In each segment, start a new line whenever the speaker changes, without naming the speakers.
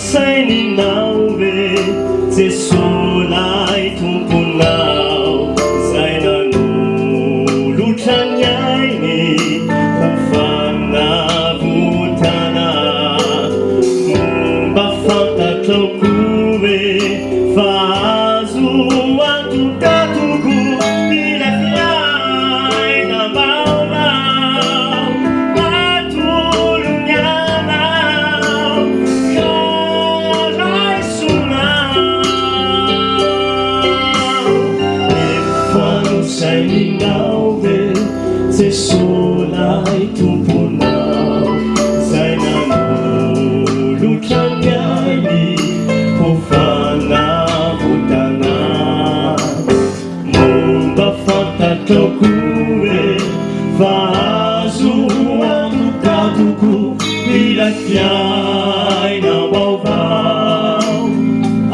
saininao ve Jesoa tomponao zay nanolotra ny ainy ho fanavotana mba fantatrako ve fa azo antoka toko mila fiaina maonao matolony anao saininao ve Jesoa tomponao zay nanolotra ny ainy ho fanavotana momba fantatrako hoe fa azo antoka toko mila fiaina vaovao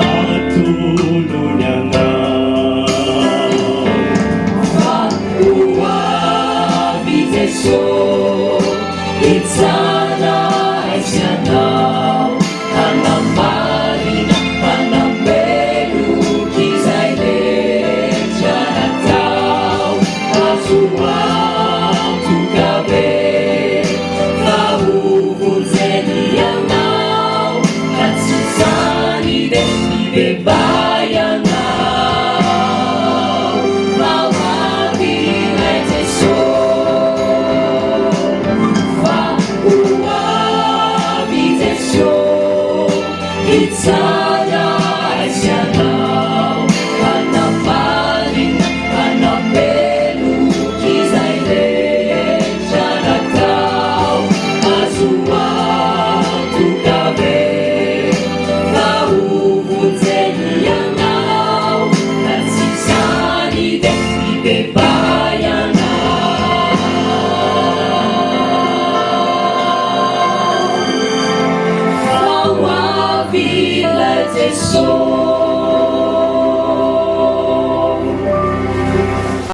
atolony anao.
Hitsara Ianao hanamarina hanameloka izay rehetra natao azo antoka be fa ho vonjeny Ianao ka tsy izany dia mibebaha hitsara Ianao hanamarina hanameloka izay rehetra natao azo antoka be fa ho vonjeny Ianao ka tsy izany dia mibebaha Jesoa